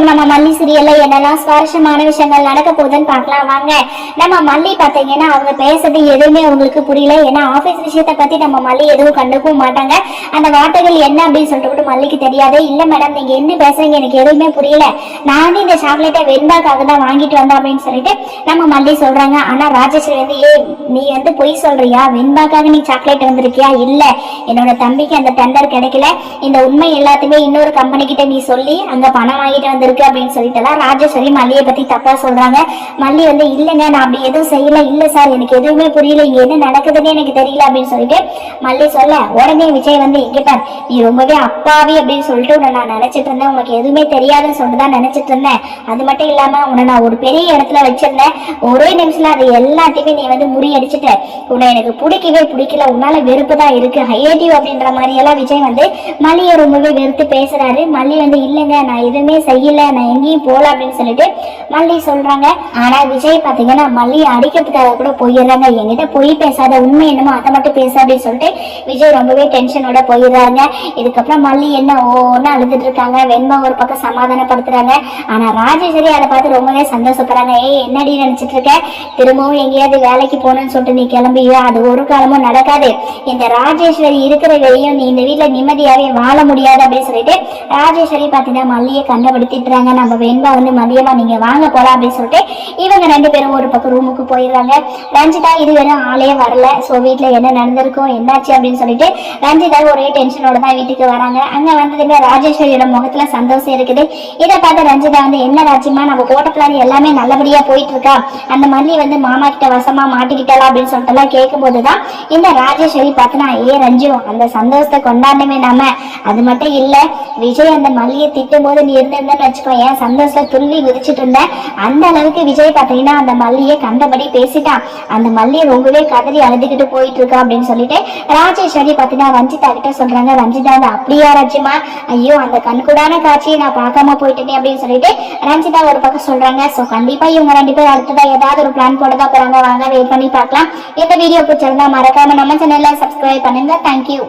நம்ம மல்லி சீரியல்ல என்னெல்லாம் சுவாரஸ்யமான விஷயங்கள் நடக்க போகுதுன்னு பார்க்கலாம் வாங்க. நம்ம மல்லி பார்த்தீங்கன்னா அவங்க பேசுறது எதுவுமே அவங்களுக்கு புரியல. ஏன்னா ஆஃபீஸ் விஷயத்தை பத்தி நம்ம மல்லி எதுவும் கண்டுக்கவும் மாட்டாங்க. அந்த வார்த்தைகள் என்ன அப்படின்னு சொல்லிட்டு மல்லிக்கு தெரியாது. இல்ல மேடம் நீங்க என்ன பேசுறீங்க எனக்கு எதுவுமே புரியல, நானே இந்த சாக்லேட்டை வெண்பாக்காக தான் வாங்கிட்டு வந்தேன் அப்படின்னு சொல்லிட்டு நம்ம மல்லி சொல்றாங்க. ஆனா ராஜேஸ்வரி வந்து நீ வந்து பொய் சொல்றியா, வெண்பாக்காக நீ சாக்லேட் வந்திருக்கியா? இல்ல, என்னோட தம்பிக்கு அந்த டெண்டர் கிடைக்கல, இந்த உண்மை எல்லாத்தையுமே இன்னொரு கம்பெனி கிட்ட நீ சொல்லி அங்க பணம் வாங்கிட்டு வந்திருக்கு அப்படின்னு சொல்லிட்டு ராஜேஸ்வரி மல்லியை பத்தி தப்பா சொல்றாங்க. மல்லி வந்து இல்லைங்க நான் அப்படி எதுவும் செய்யல, இல்ல சார் எனக்கு எதுவுமே புரியல, இங்க என்ன நடக்குதுன்னு எனக்கு தெரியல அப்படின்னு சொல்லிட்டு மல்லி சொல்ல உடனே விஜய் வந்து எங்கிட்ட நீ ரொம்பவே அப்பாவி அப்படின்னு சொல்லிட்டு உன்னை நான் நினைச்சிட்டு இருந்தேன், உனக்கு எதுவுமே தெரியாதுன்னு சொல்லிட்டு தான் நினைச்சிட்டு இருந்தேன். அது மட்டும் இல்லாம உன்னை நான் ஒரு பெரிய இடத்துல வச்சிருந்தேன், ஒரே நிமிஷத்துல அது எல்லாத்தையுமே நீ வந்து முறியடிச்சிட்ட, உன்னை எனக்கு பிடிக்கவே பிடிக்கல, உன்னால வெறுப்பு தான் இருக்கு, ஹையேட்டிவ் அப்படின்ற மாதிரி எல்லாம் விஜய் வந்து மல்லியை ரொம்பவே வெறுத்து பேசுறாரு. மல்லி வந்து இல்லைங்க நான் எதுவுமே செய்யல, நான் எங்கேயும் போல அப்படின்னு சொல்லிட்டு மல்லி சொல்றாங்க. ஆனா விஜய் பாத்தீங்கன்னா மல்லியை அடிக்கிறதுக்காக கூட போயிடுறாங்க. என்கிட்ட பொய் பேசாத, உண்மை என்னமோ அதை மட்டும் பேச அப்படின்னு சொல்லிட்டு விஜய் ரொம்பவே டென்ஷனோட போயிடுறாங்க. இதுக்கப்புறம் மல்லி என்ன ஒன்னு அழுதுட்டு இருக்காங்க. வெண்பா ஒரு பக்கம் சமாதானப்படுத்துறாங்க. ஆனா ராஜேஸ்வரி அதை பார்த்து ரொம்பவே சந்தோஷப்படுறாங்க. என்னடி நினைச்சிட்டு இருக்க, திரும்பவும் எங்கேயாவது வேலைக்கு போகணும்னு சொல்லிட்டு நீ கிளம்பியா, அது ஒரு காலமும் நடக்காது, இந்த ராஜேஸ்வரி இருக்கிற வரையும் நீ இந்த வீட்டுல நிம்மதியாவே வாழ முடியாது அப்படின்னு சொல்லிட்டு ராஜேஸ்வரி பாத்தீங்கன்னா மல்லியை கண்டபடுத்திட்டுறாங்க. நம்ம வெண்பா வந்து மதியமா நீங்க வாங்க போலாம் அப்படின்னு சொல்லிட்டு இவங்க ரெண்டு பேரும் ஒரு பக்கம் ரூமுக்கு போயிடுறாங்க. ரஞ்சிதா இது வரையும் ஆளே வரல. ஸோ வீட்டுல என்ன நடந்திருக்கும் என்னாச்சு அப்படின்னு சொல்லிட்டு ரஞ்சிதா ஒரே டென்ஷனோட தான் வீட்டுக்கு வராங்க. அங்க வந்ததுமே ராஜேஸ்வரியோட முகத்துல சந்தோஷம் இருக்குது. இதை பார்த்து ரஞ்சிதா வந்து என்ன ராஜ்யமா நம்ம போட்ட பிளான் எல்லாமே நல்லபடியா போயிட்டு இருக்கா, அந்த மல்லி வந்து மாமா கிட்ட வசமா மாட்டிக்கிட்டலாம் அப்படின்னு சொல்லிட்டு எல்லாம் கேட்கும் போதுதான் இந்த ராஜேஸ்வரி பார்த்தனா ரஞ்சு அந்த சந்தோஷத்தை கொண்டாடணுமே நாம, அது மட்டும் இல்ல விஜய் அந்த மல்லியை திட்டும் போது நீ இருந்திருந்தேன்னு வச்சுக்கோ என் சந்தோஷத்தை துள்ளி குதிச்சுட்டு இருந்தேன். அந்த அளவுக்கு விஜய் பார்த்தீங்கன்னா அந்த மல்லியை கண்டபடி பேசிட்டான், அந்த மல்லியை ரொம்பவே கதறி அழுதுகிட்டு போயிட்டு இருக்கா அப்படின்னு சொல்லிட்டு ராஜேஸ்வரி பார்த்தீங்கன்னா ரஞ்சிதா கிட்ட சொல்றாங்க. ரஞ்சிதா வந்து அப்படியா ராஜ்யமா, ஐயோ அந்த கண்கூடான காட்சியை நான் பார்க்காம போயிட்டேனே அப்படின்னு சொல்லிட்டு ரஞ்சிதா ஒரு பக்கம் சொல்றாங்க. ஸோ கண்டிப்பா இவங்க ரெண்டு பேரும் அடுத்ததா ஏதாவது ஒரு பிளான் போடதான் போறாங்க, வாங்க வெயிட் பண்ணி பார்க்கலாம். இந்த வீடியோ பிடிச்சிருந்தா மறக்காம நம்ம சேனல்ல சப்ஸ்கிரைப் பண்ணுங்க. தேங்க்யூ.